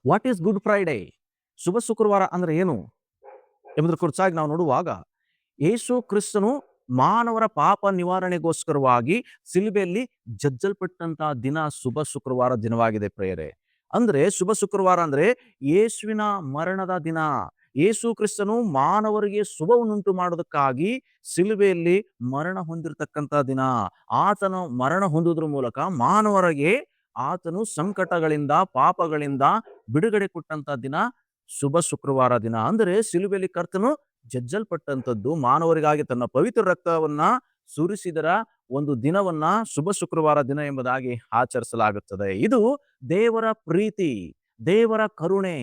What is Good Friday? ಶುಭ ಶುಕ್ರವಾರ ಅಂದ್ರೆ ಏನು ಎಂಬುದರ ಕುರಿತಾಗಿ ನಾವು ನೋಡುವಾಗ, ಯೇಸು ಕ್ರಿಸ್ತನು ಮಾನವರ ಪಾಪ ನಿವಾರಣೆಗೋಸ್ಕರವಾಗಿ ಸಿಲುಬೆಯಲ್ಲಿ ಜಜ್ಜಲ್ಪಟ್ಟಂತಹ ದಿನ ಶುಭ ಶುಕ್ರವಾರ ದಿನವಾಗಿದೆ ಪ್ರಿಯರೇ. ಅಂದ್ರೆ ಶುಭ ಶುಕ್ರವಾರ ಅಂದ್ರೆ ಯೇಸುವಿನ ಮರಣದ ದಿನ. ಯೇಸು ಕ್ರಿಸ್ತನು ಮಾನವರಿಗೆ ಶುಭವನ್ನುಂಟು ಮಾಡೋದಕ್ಕಾಗಿ ಸಿಲುಬೆಯಲ್ಲಿ ಮರಣ ಹೊಂದಿರತಕ್ಕಂತ ದಿನ. ಆತನು ಮರಣ ಹೊಂದುವುದರ ಮೂಲಕ ಮಾನವರಿಗೆ ಆತನು ಸಂಕಟಗಳಿಂದ ಪಾಪಗಳಿಂದ ಬಿಡುಗಡೆ ಕೊಟ್ಟಂತ ದಿನ ಶುಭ ಶುಕ್ರವಾರ ದಿನ. ಅಂದ್ರೆ ಸಿಲುಬೆಯಲ್ಲಿ ಕರ್ತನು ಜಜ್ಜಲ್ಪಟ್ಟಂತದ್ದು, ಮಾನವರಿಗಾಗಿ ತನ್ನ ಪವಿತ್ರ ರಕ್ತವನ್ನ ಸುರಿಸಿದರ ಒಂದು ದಿನವನ್ನ ಶುಭ ಶುಕ್ರವಾರ ದಿನ ಎಂಬುದಾಗಿ ಆಚರಿಸಲಾಗುತ್ತದೆ. ಇದು ದೇವರ ಪ್ರೀತಿ, ದೇವರ ಕರುಣೆ,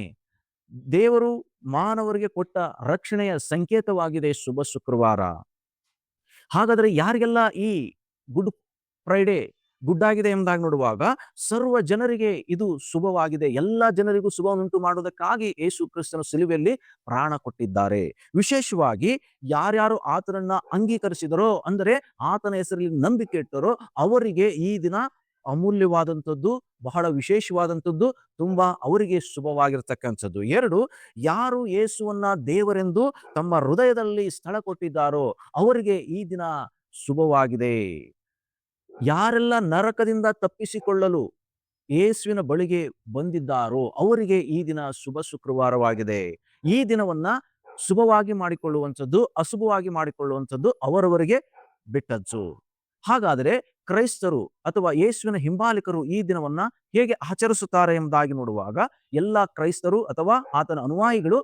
ದೇವರು ಮಾನವರಿಗೆ ಕೊಟ್ಟ ರಕ್ಷಣೆಯ ಸಂಕೇತವಾಗಿದೆ ಶುಭ ಶುಕ್ರವಾರ. ಹಾಗಾದ್ರೆ ಯಾರಿಗೆಲ್ಲ ಈ ಗುಡ್ ಫ್ರೈಡೇ ಗುಡ್ ಆಗಿದೆ ಎಂಬುದಾಗಿ ನೋಡುವಾಗ, ಸರ್ವ ಜನರಿಗೆ ಇದು ಶುಭವಾಗಿದೆ. ಎಲ್ಲ ಜನರಿಗೂ ಶುಭವನ್ನುಂಟು ಮಾಡುವುದಕ್ಕಾಗಿ ಯೇಸು ಕ್ರಿಸ್ತನು ಸಿಲುಬೆಯಲ್ಲಿ ಪ್ರಾಣ ಕೊಟ್ಟಿದ್ದಾರೆ. ವಿಶೇಷವಾಗಿ ಯಾರ್ಯಾರು ಆತನನ್ನ ಅಂಗೀಕರಿಸಿದರೋ, ಅಂದರೆ ಆತನ ಹೆಸರಲ್ಲಿ ನಂಬಿಕೆ ಇಟ್ಟರೋ, ಅವರಿಗೆ ಈ ದಿನ ಅಮೂಲ್ಯವಾದಂಥದ್ದು, ಬಹಳ ವಿಶೇಷವಾದಂಥದ್ದು, ತುಂಬಾ ಅವರಿಗೆ ಶುಭವಾಗಿರ್ತಕ್ಕಂಥದ್ದು. ಎರಡು, ಯಾರು ಯೇಸುವನ್ನ ದೇವರೆಂದು ತಮ್ಮ ಹೃದಯದಲ್ಲಿ ಸ್ಥಳ ಕೊಟ್ಟಿದ್ದಾರೋ ಅವರಿಗೆ ಈ ದಿನ ಶುಭವಾಗಿದೆ. ಯಾರೆಲ್ಲ ನರಕದಿಂದ ತಪ್ಪಿಸಿಕೊಳ್ಳಲು ಯೇಸುವಿನ ಬಳಿಗೆ ಬಂದಿದ್ದಾರೋ ಅವರಿಗೆ ಈ ದಿನ ಶುಭ ಶುಕ್ರವಾರವಾಗಿದೆ. ಈ ದಿನವನ್ನ ಶುಭವಾಗಿ ಮಾಡಿಕೊಳ್ಳುವಂಥದ್ದು, ಅಶುಭವಾಗಿ ಮಾಡಿಕೊಳ್ಳುವಂಥದ್ದು ಅವರವರಿಗೆ ಬಿಟ್ಟದ್ದು. ಹಾಗಾದರೆ ಕ್ರೈಸ್ತರು ಅಥವಾ ಯೇಸುವಿನ ಹಿಂಬಾಲಿಕರು ಈ ದಿನವನ್ನ ಹೇಗೆ ಆಚರಿಸುತ್ತಾರೆ ಎಂಬುದಾಗಿ ನೋಡುವಾಗ, ಎಲ್ಲ ಕ್ರೈಸ್ತರು ಅಥವಾ ಆತನ ಅನುಯಾಯಿಗಳು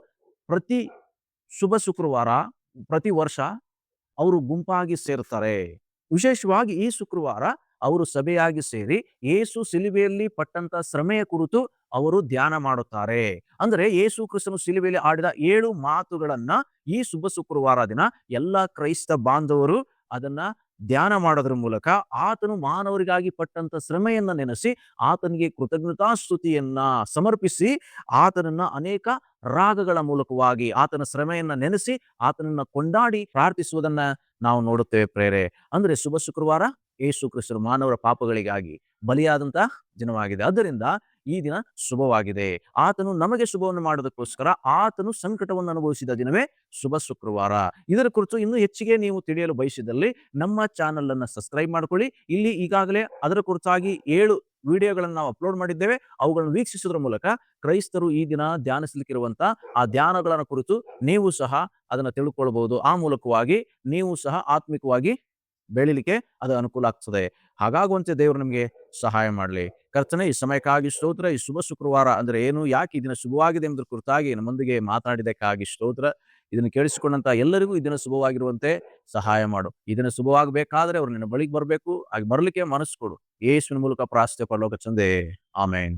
ಪ್ರತಿ ಶುಭ ಶುಕ್ರವಾರ ಪ್ರತಿ ವರ್ಷ ಅವರು ಗುಂಪಾಗಿ ಸೇರುತ್ತಾರೆ. ವಿಶೇಷವಾಗಿ ಈ ಶುಕ್ರವಾರ ಅವರು ಸಭೆಯಾಗಿ ಸೇರಿ ಯೇಸು ಸಿಲುಬೆಯಲ್ಲಿ ಪಟ್ಟಂತ ಶ್ರಮೆಯ ಕುರಿತು ಅವರು ಧ್ಯಾನ ಮಾಡುತ್ತಾರೆ. ಅಂದ್ರೆ ಯೇಸು ಕ್ರಿಸ್ತನು ಸಿಲುಬೆಯಲ್ಲಿ ಆಡಿದ 7 ಮಾತುಗಳನ್ನ ಈ ಶುಭ ಶುಕ್ರವಾರ ದಿನ ಎಲ್ಲ ಕ್ರೈಸ್ತ ಬಾಂಧವರು ಅದನ್ನ ಧ್ಯಾನ ಮಾಡೋದ್ರ ಮೂಲಕ ಆತನು ಮಾನವರಿಗಾಗಿ ಪಟ್ಟಂತ ಶ್ರಮೆಯನ್ನ ನೆನೆಸಿ ಆತನಿಗೆ ಕೃತಜ್ಞತಾಸ್ತುತಿಯನ್ನ ಸಮರ್ಪಿಸಿ ಆತನನ್ನ ಅನೇಕ ರಾಗಗಳ ಮೂಲಕವಾಗಿ ಆತನ ಶ್ರಮೆಯನ್ನ ನೆನೆಸಿ ಆತನನ್ನ ಕೊಂಡಾಡಿ ಪ್ರಾರ್ಥಿಸುವುದನ್ನ ನಾವು ನೋಡುತ್ತೇವೆ ಪ್ರೇರೆ. ಅಂದ್ರೆ ಶುಭ ಶುಕ್ರವಾರ ಯೇಸು ಕ್ರಿಸ್ತನು ಮಾನವರ ಪಾಪಗಳಿಗಾಗಿ ಬಲಿಯಾದಂತ ದಿನವಾಗಿದೆ. ಆದ್ದರಿಂದ ಈ ದಿನ ಶುಭವಾಗಿದೆ. ಆತನು ನಮಗೆ ಶುಭವನ್ನು ಮಾಡೋದಕ್ಕೋಸ್ಕರ ಆತನು ಸಂಕಟವನ್ನು ಅನುಭವಿಸಿದ ದಿನವೇ ಶುಭ ಶುಕ್ರವಾರ. ಇದರ ಕುರಿತು ಇನ್ನೂ ಹೆಚ್ಚಿಗೆ ನೀವು ತಿಳಿಯಲು ಬಯಸಿದಲ್ಲಿ ನಮ್ಮ ಚಾನಲ್ ಅನ್ನ ಸಬ್ಸ್ಕ್ರೈಬ್ ಮಾಡ್ಕೊಳ್ಳಿ. ಇಲ್ಲಿ ಈಗಾಗಲೇ ಅದರ ಕುರಿತಾಗಿ 7 ವಿಡಿಯೋಗಳನ್ನು ನಾವು ಅಪ್ಲೋಡ್ ಮಾಡಿದ್ದೇವೆ. ಅವುಗಳನ್ನು ವೀಕ್ಷಿಸುವುದರ ಮೂಲಕ ಕ್ರೈಸ್ತರು ಈ ದಿನ ಧ್ಯಾನಿಸಲಿಕ್ಕಿರುವಂತ ಆ ಧ್ಯಾನಗಳ ಕುರಿತು ನೀವು ಸಹ ಅದನ್ನ ತಿಳ್ಕೊಳ್ಬಹುದು. ಆ ಮೂಲಕವಾಗಿ ನೀವು ಸಹ ಆತ್ಮಿಕವಾಗಿ ಬೆಳಿಲಿಕ್ಕೆ ಅದು ಅನುಕೂಲ ಆಗ್ತದೆ. ಹಾಗಾಗುವಂತೆ ದೇವರು ನಿಮಗೆ ಸಹಾಯ ಮಾಡಲಿ. ಕರ್ತನೇ, ಈ ಸಮಯಕ್ಕಾಗಿ ಸ್ತೋತ್ರ. ಈ ಶುಭ ಶುಕ್ರವಾರ ಅಂದ್ರೆ ಏನು, ಯಾಕೆ ಈ ದಿನ ಶುಭವಾಗಿದೆ ಎಂಬುದರ ಕುರಿತಾಗಿ ನಮ್ಮೊಂದಿಗೆ ಮಾತನಾಡಿದಕ್ಕಾಗಿ ಸ್ತೋತ್ರ. ಇದನ್ನು ಕೇಳಿಸಿಕೊಂಡಂತ ಎಲ್ಲರಿಗೂ ಈ ದಿನ ಶುಭವಾಗಿರುವಂತೆ ಸಹಾಯ ಮಾಡು. ಈ ದಿನ ಶುಭವಾಗಬೇಕಾದ್ರೆ ಅವ್ರು ನಿನ್ನ ಬಳಿಗೆ ಬರಬೇಕು. ಹಾಗೆ ಬರ್ಲಿಕ್ಕೆ ಮನಸ್ಸು ಕೊಡು. ಯೇಸುವಿನ ಮೂಲಕ ಪ್ರಾರ್ಥನೆ ಪರಲೋಕ ತಂದೆ, ಆಮೇನ್.